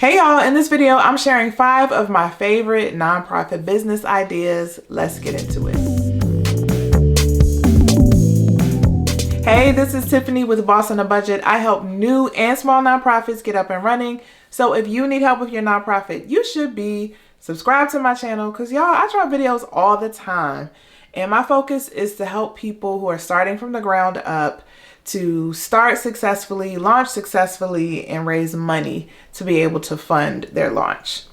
Hey y'all, in this video, I'm sharing 5 of my favorite nonprofit business ideas. Let's get into it. Hey, this is Tiffany with Boss on a Budget. I help new and small nonprofits get up and running. So if you need help with your nonprofit, you should be subscribed to my channel because y'all, I drop videos all the time. And my focus is to help people who are starting from the ground up to start successfully, launch successfully, and raise money to be able to fund their launch.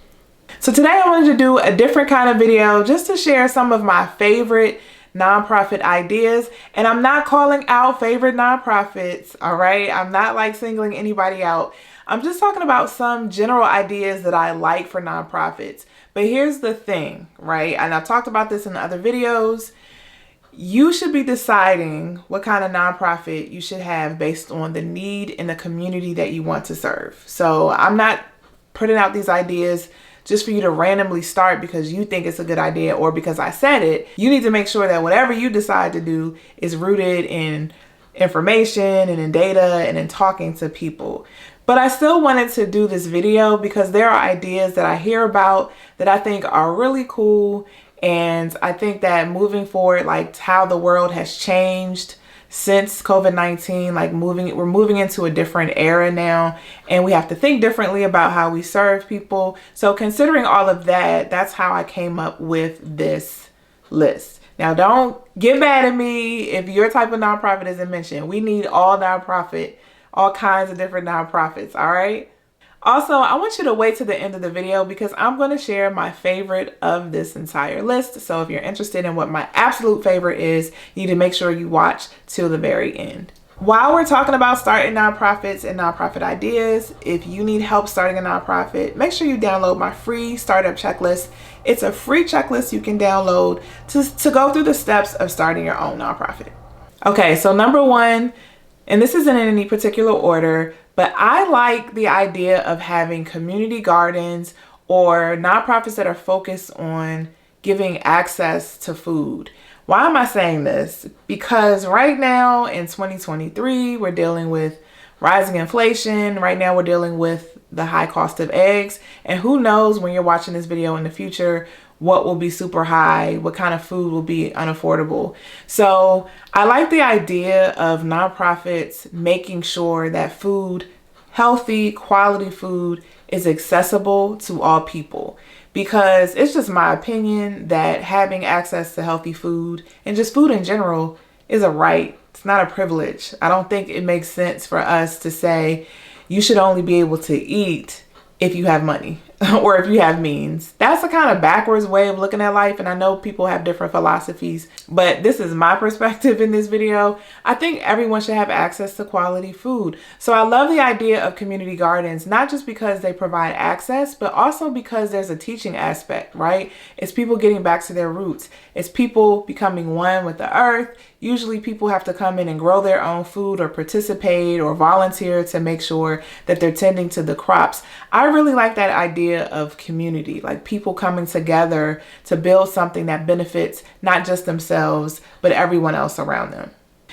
So today I wanted to do a different kind of video just to share some of my favorite nonprofit ideas. And I'm not calling out favorite nonprofits, all right? I'm not like singling anybody out. I'm just talking about some general ideas that I like for nonprofits. But here's the thing, right? And I've talked about this in other videos. You should be deciding what kind of nonprofit you should have based on the need in the community that you want to serve. So I'm not putting out these ideas just for you to randomly start because you think it's a good idea or because I said it. You need to make sure that whatever you decide to do is rooted in information and in data and in talking to people. But I still wanted to do this video because there are ideas that I hear about that I think are really cool. And I think that moving forward, like how the world has changed since COVID-19, like we're moving into a different era now, and we have to think differently about how we serve people. So considering all of that, that's how I came up with this list. Now, don't get mad at me if your type of nonprofit isn't mentioned. We need all kinds of different nonprofits, all right? Also, I want you to wait to the end of the video because I'm going to share my favorite of this entire list. So if you're interested in what my absolute favorite is, you need to make sure you watch till the very end. While we're talking about starting nonprofits and nonprofit ideas, if you need help starting a nonprofit, make sure you download my free startup checklist. It's a free checklist you can download to go through the steps of starting your own nonprofit. Okay, so number 1, and this isn't in any particular order, but I like the idea of having community gardens or nonprofits that are focused on giving access to food. Why am I saying this? Because right now in 2023, we're dealing with rising inflation. Right now we're dealing with the high cost of eggs. And who knows when you're watching this video in the future, what will be super high, what kind of food will be unaffordable. So I like the idea of nonprofits making sure that food, healthy, quality food is accessible to all people. Because it's just my opinion that having access to healthy food and just food in general is a right. It's not a privilege. I don't think it makes sense for us to say you should only be able to eat if you have money or if you have means. That's a kind of backwards way of looking at life. And I know people have different philosophies, but this is my perspective in this video. I think everyone should have access to quality food. So I love the idea of community gardens, not just because they provide access, but also because there's a teaching aspect, right? It's people getting back to their roots. It's people becoming one with the earth. Usually people have to come in and grow their own food or participate or volunteer to make sure that they're tending to the crops. I really like that idea of community, like people coming together to build something that benefits not just themselves, but everyone else around them.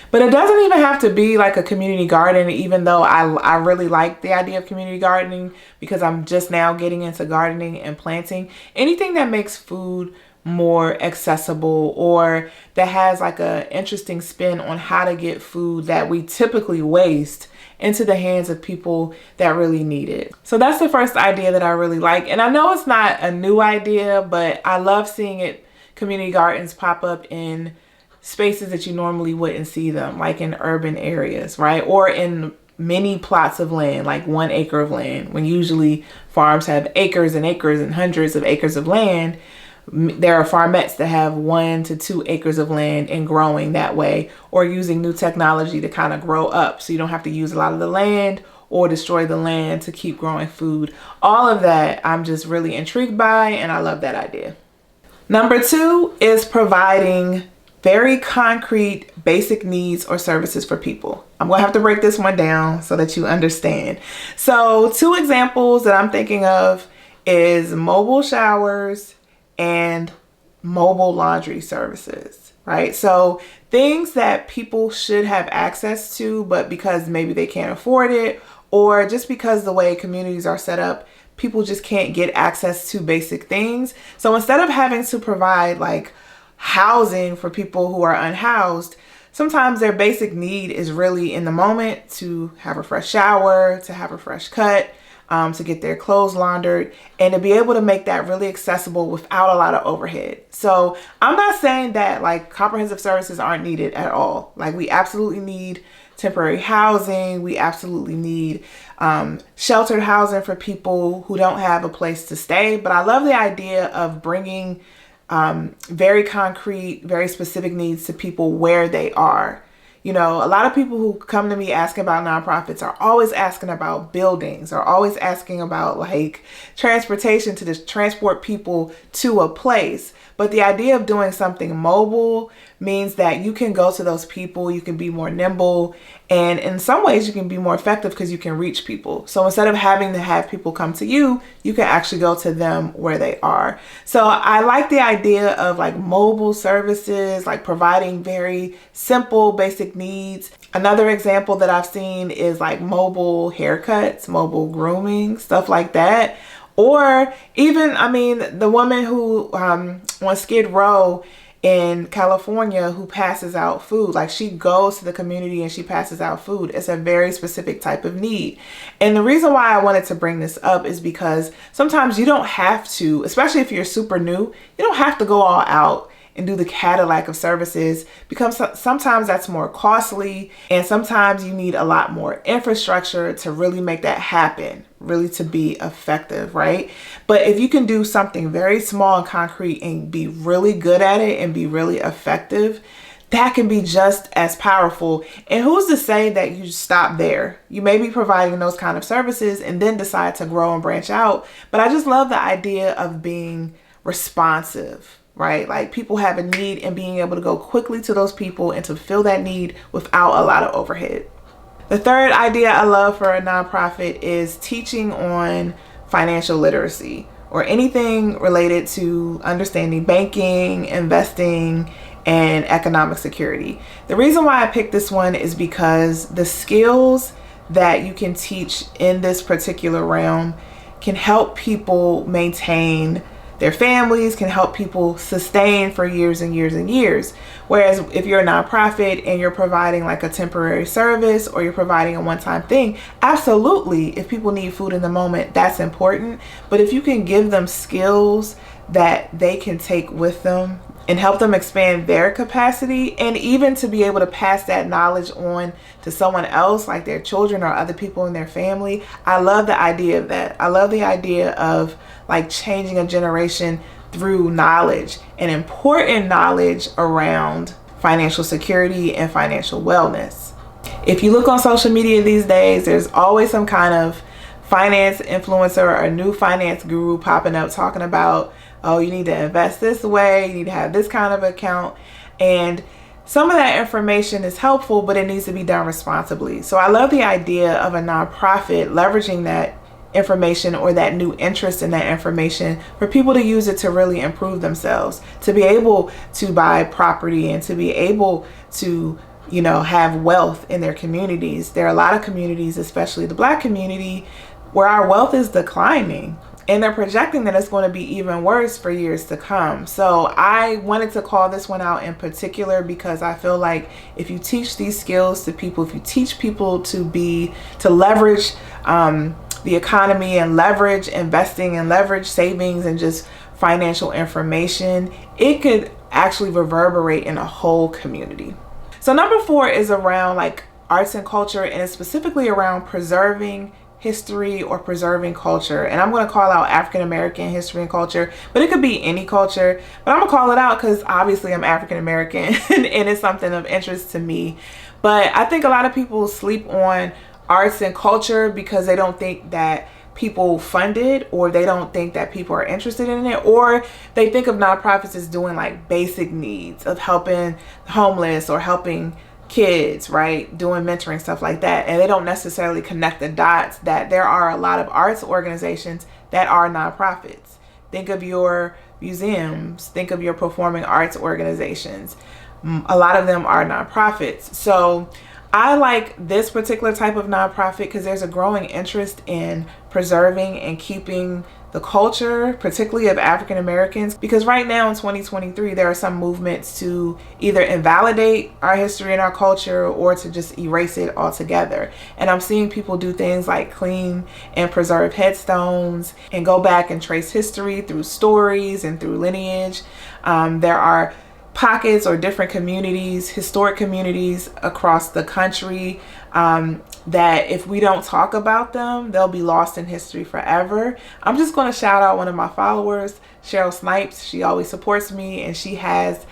But it doesn't even have to be like a community garden, even though I really like the idea of community gardening because I'm just now getting into gardening and planting. Anything that makes food more accessible or that has like a interesting spin on how to get food that we typically waste into the hands of people that really need it. So that's the first idea that I really like. And I know it's not a new idea, but I love seeing community gardens pop up in spaces that you normally wouldn't see them, like in urban areas, right? Or in many plots of land, like 1 acre of land, when usually farms have acres and acres and hundreds of acres of land. There are farmettes that have 1 to 2 acres of land and growing that way, or using new technology to kind of grow up so you don't have to use a lot of the land or destroy the land to keep growing food. All of that I'm just really intrigued by, and I love that idea. Number 2 is providing very concrete basic needs or services for people. I'm gonna have to break this one down so that you understand. So 2 examples that I'm thinking of is mobile showers and mobile laundry services, right? So things that people should have access to, but because maybe they can't afford it, or just because the way communities are set up, people just can't get access to basic things. So instead of having to provide like housing for people who are unhoused, sometimes their basic need is really in the moment to have a fresh shower, to have a fresh cut, to get their clothes laundered, and to be able to make that really accessible without a lot of overhead. So I'm not saying that like comprehensive services aren't needed at all. Like we absolutely need temporary housing. We absolutely need sheltered housing for people who don't have a place to stay. But I love the idea of bringing very concrete, very specific needs to people where they are. You know, a lot of people who come to me asking about nonprofits are always asking about buildings, are always asking about like transportation to just transport people to a place. But the idea of doing something mobile means that you can go to those people, you can be more nimble, and in some ways you can be more effective because you can reach people. So instead of having to have people come to you, you can actually go to them where they are. So I like the idea of like mobile services, like providing very simple, basic needs. Another example that I've seen is like mobile haircuts, mobile grooming, stuff like that. Or even, I mean, the woman who on Skid Row in California who passes out food, like she goes to the community and she passes out food. It's a very specific type of need. And the reason why I wanted to bring this up is because sometimes you don't have to, especially if you're super new, you don't have to go all out and do the Cadillac of services, because sometimes that's more costly and sometimes you need a lot more infrastructure to really make that happen, really to be effective, right? But if you can do something very small and concrete and be really good at it and be really effective, that can be just as powerful. And who's to say that you stop there? You may be providing those kind of services and then decide to grow and branch out. But I just love the idea of being responsive, right? Like people have a need and being able to go quickly to those people and to fill that need without a lot of overhead. The third idea I love for a nonprofit is teaching on financial literacy or anything related to understanding banking, investing, and economic security. The reason why I picked this one is because the skills that you can teach in this particular realm can help people maintain their families, can help people sustain for years and years and years. Whereas if you're a nonprofit and you're providing like a temporary service or you're providing a one-time thing, absolutely, if people need food in the moment, that's important. But if you can give them skills that they can take with them and help them expand their capacity, and even to be able to pass that knowledge on to someone else, like their children or other people in their family, I love the idea of that. I love the idea of like changing a generation through knowledge, and important knowledge around financial security and financial wellness. If you look on social media these days, there's always some kind of finance influencer or a new finance guru popping up talking about, oh, you need to invest this way, you need to have this kind of account. And some of that information is helpful, but it needs to be done responsibly. So I love the idea of a nonprofit leveraging that information or that new interest in that information for people to use it to really improve themselves, to be able to buy property and to be able to, you know, have wealth in their communities. There are a lot of communities, especially the Black community, where our wealth is declining. And they're projecting that it's going to be even worse for years to come. So I wanted to call this one out in particular because I feel like if you teach these skills to people, if you teach people to leverage the economy and leverage investing and leverage savings and just financial information, it could actually reverberate in a whole community. So number 4 is around like arts and culture, and it's specifically around preserving history or preserving culture. And I'm going to call out African American history and culture, but it could be any culture. But I'm going to call it out because obviously I'm African American and it's something of interest to me. But I think a lot of people sleep on arts and culture because they don't think that people fund it, or they don't think that people are interested in it, or they think of nonprofits as doing like basic needs of helping homeless or helping kids, right? Doing mentoring, stuff like that. And they don't necessarily connect the dots that there are a lot of arts organizations that are nonprofits. Think of your museums, think of your performing arts organizations. A lot of them are nonprofits. So I like this particular type of nonprofit because there's a growing interest in preserving and keeping the culture, particularly of African Americans, because right now in 2023 there are some movements to either invalidate our history and our culture or to just erase it altogether. And I'm seeing people do things like clean and preserve headstones and go back and trace history through stories and through lineage. There are pockets or different communities, historic communities across the country, that if we don't talk about them, they'll be lost in history forever. I'm just going to shout out one of my followers, Cheryl Snipes. She always supports me, and she has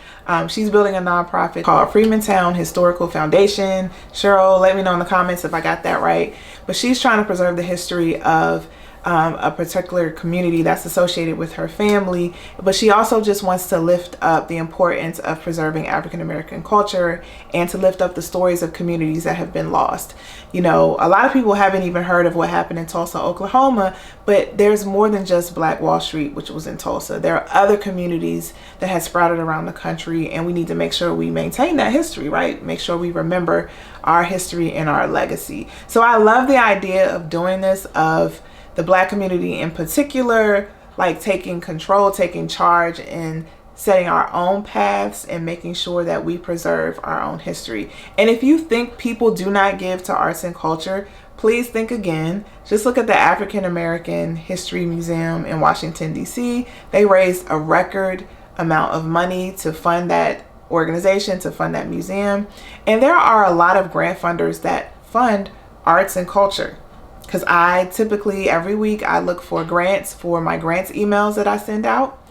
she's building a nonprofit called Freemantown Historical Foundation. Cheryl, let me know in the comments if I got that right. But she's trying to preserve the history of a particular community that's associated with her family, but she also just wants to lift up the importance of preserving African American culture and to lift up the stories of communities that have been lost. You know, a lot of people haven't even heard of what happened in Tulsa, Oklahoma, but there's more than just Black Wall Street, which was in Tulsa. There are other communities that have sprouted around the country, and we need to make sure we maintain that history, right? Make sure we remember our history and our legacy. So I love the idea of doing this, of the Black community in particular, like taking control, taking charge, and setting our own paths and making sure that we preserve our own history. And if you think people do not give to arts and culture, please think again. Just look at the African American History Museum in Washington, D.C. They raised a record amount of money to fund that organization, to fund that museum. And there are a lot of grant funders that fund arts and culture. Because I typically, every week, I look for grants for my grants emails that I send out.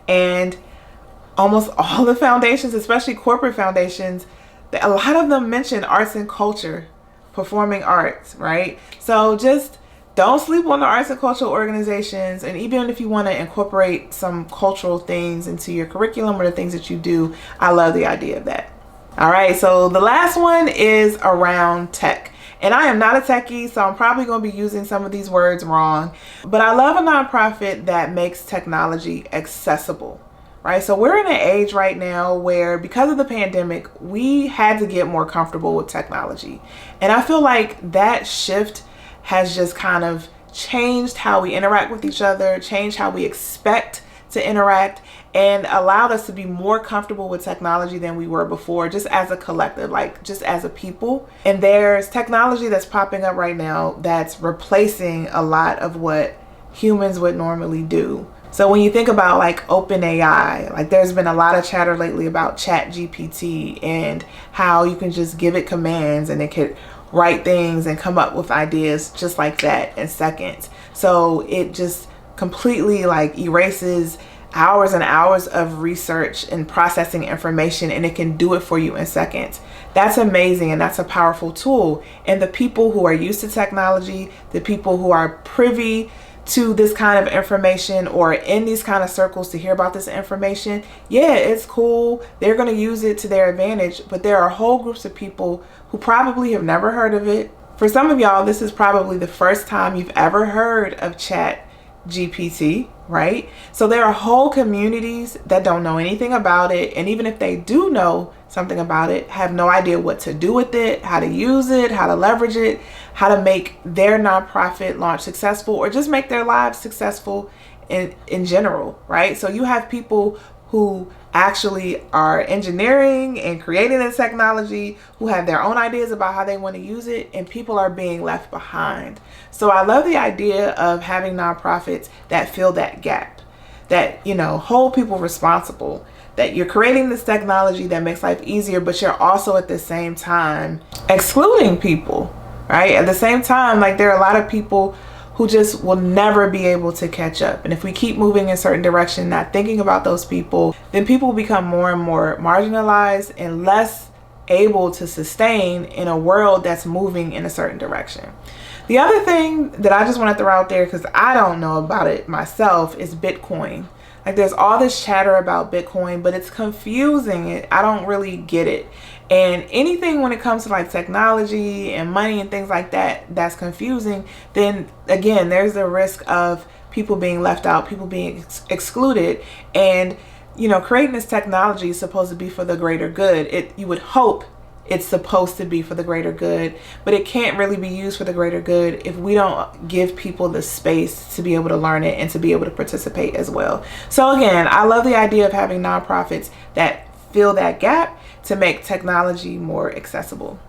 And almost all the foundations, especially corporate foundations, a lot of them mention arts and culture, performing arts, right? So just don't sleep on the arts and cultural organizations. And even if you want to incorporate some cultural things into your curriculum or the things that you do, I love the idea of that. All right, so the last one is around tech. And I am not a techie, so I'm probably going to be using some of these words wrong. But I love a nonprofit that makes technology accessible, right? So we're in an age right now where, because of the pandemic, we had to get more comfortable with technology. And I feel like that shift has just kind of changed how we interact with each other, changed how we expect to interact, and allowed us to be more comfortable with technology than we were before, just as a collective, like just as a people. And there's technology that's popping up right now that's replacing a lot of what humans would normally do. So when you think about like OpenAI, like there's been a lot of chatter lately about ChatGPT and how you can just give it commands and it could write things and come up with ideas just like that in seconds. So it just completely like erases hours and hours of research and processing information, and it can do it for you in seconds. That's amazing, and that's a powerful tool. And the people who are used to technology, the people who are privy to this kind of information or in these kind of circles to hear about this information, yeah, it's cool. They're going to use it to their advantage, but there are whole groups of people who probably have never heard of it. For some of y'all, this is probably the first time you've ever heard of ChatGPT, right? So there are whole communities that don't know anything about it, and even if they do know something about it, have no idea what to do with it, how to use it, how to leverage it, how to make their nonprofit launch successful, or just make their lives successful in general, right? So you have people who actually are engineering and creating this technology, who have their own ideas about how they want to use it, and people are being left behind. So I love the idea of having nonprofits that fill that gap, that, you know, hold people responsible, that you're creating this technology that makes life easier, but you're also at the same time excluding people, right? At the same time, like there are a lot of people who just will never be able to catch up. And if we keep moving in a certain direction, not thinking about those people, then people become more and more marginalized and less able to sustain in a world that's moving in a certain direction. The other thing that I just want to throw out there, because I don't know about it myself, is Bitcoin. Like there's all this chatter about Bitcoin, but it's confusing. I don't really get it. And anything when it comes to like technology and money and things like that, that's confusing, then again, there's the risk of people being left out, people being excluded. And, you know, creating this technology is supposed to be for the greater good. You would hope it's supposed to be for the greater good, but it can't really be used for the greater good if we don't give people the space to be able to learn it and to be able to participate as well. So again, I love the idea of having nonprofits that fill that gap to make technology more accessible.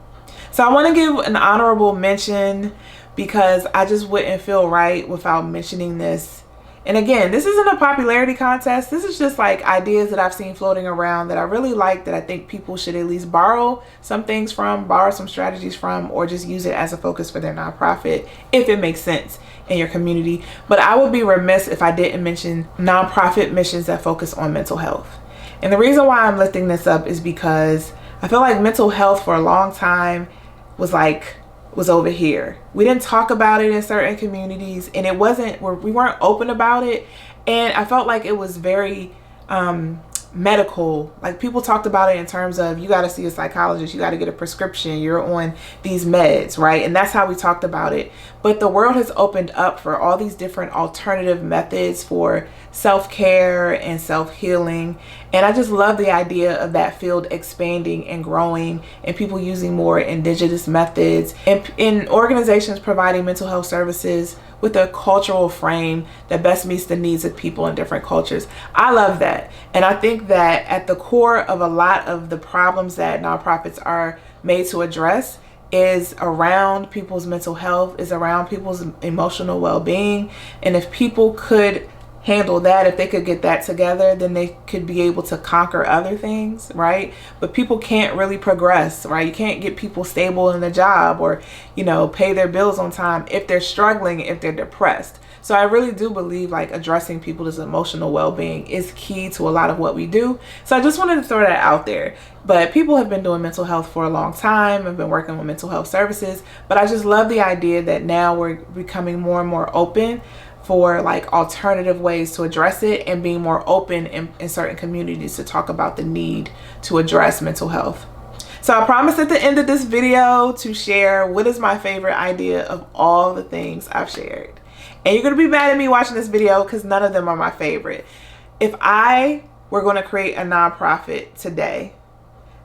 So I want to give an honorable mention because I just wouldn't feel right without mentioning this. And again, this isn't a popularity contest. This is just like ideas that I've seen floating around that I really like, that I think people should at least borrow some things from, borrow some strategies from, or just use it as a focus for their nonprofit if it makes sense in your community. But I would be remiss if I didn't mention nonprofit missions that focus on mental health. And the reason why I'm lifting this up is because I feel like mental health for a long time was over here. We didn't talk about it in certain communities, and we weren't open about it. And I felt like it was very medical. Like, people talked about it in terms of, you got to see a psychologist, you got to get a prescription, you're on these meds, right? And that's how we talked about it. But the world has opened up for all these different alternative methods for self-care and self-healing. And I just love the idea of that field expanding and growing, and people using more indigenous methods, and in organizations providing mental health services with a cultural frame that best meets the needs of people in different cultures. I love that. And I think that at the core of a lot of the problems that nonprofits are made to address is around people's mental health, is around people's emotional well-being. And if people could handle that, if they could get that together, then they could be able to conquer other things, right? But people can't really progress, right? You can't get people stable in a job or, pay their bills on time if they're struggling, if they're depressed. So I really do believe like addressing people's emotional well-being is key to a lot of what we do. So I just wanted to throw that out there. But people have been doing mental health for a long time. I've been working with mental health services, but I just love the idea that now we're becoming more and more open for like alternative ways to address it, and being more open in certain communities to talk about the need to address mental health. So I promised at the end of this video to share what is my favorite idea of all the things I've shared. And you're going to be mad at me watching this video because none of them are my favorite. If I were going to create a nonprofit today,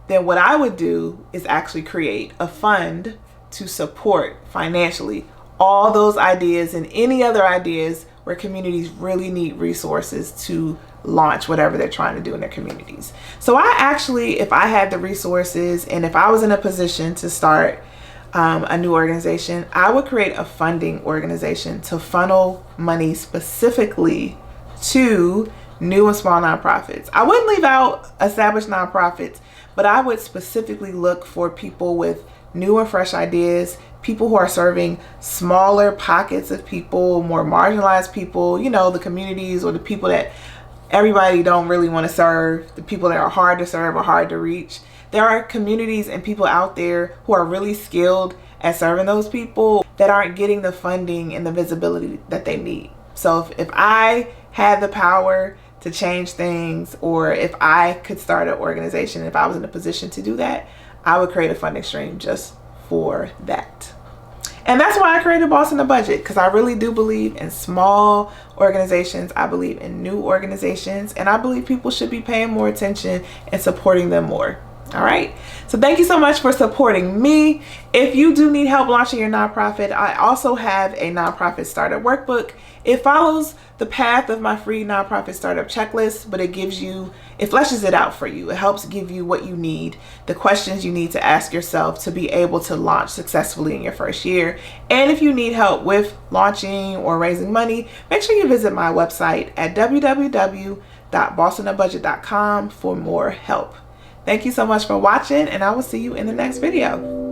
then what I would do is actually create a fund to support financially all those ideas and any other ideas where communities really need resources to launch whatever they're trying to do in their communities. So I actually, if I had the resources and if I was in a position to start a new organization, I would create a funding organization to funnel money specifically to new and small nonprofits. I wouldn't leave out established nonprofits, but I would specifically look for people with new and fresh ideas, people who are serving smaller pockets of people, more marginalized people, the communities or the people that everybody don't really want to serve, the people that are hard to serve or hard to reach. There are communities and people out there who are really skilled at serving those people that aren't getting the funding and the visibility that they need. So if I had the power to change things, or if I could start an organization, if I was in a position to do that, I would create a funding stream just for that. And that's why I created Boss on a Budget, because I really do believe in small organizations. I believe in new organizations, and I believe people should be paying more attention and supporting them more. All right. So thank you so much for supporting me. If you do need help launching your nonprofit, I also have a nonprofit startup workbook. It follows the path of my free nonprofit startup checklist, but it fleshes it out for you. It helps give you what you need, the questions you need to ask yourself to be able to launch successfully in your first year. And if you need help with launching or raising money, make sure you visit my website at www.bossonabudget.com for more help. Thank you so much for watching, and I will see you in the next video.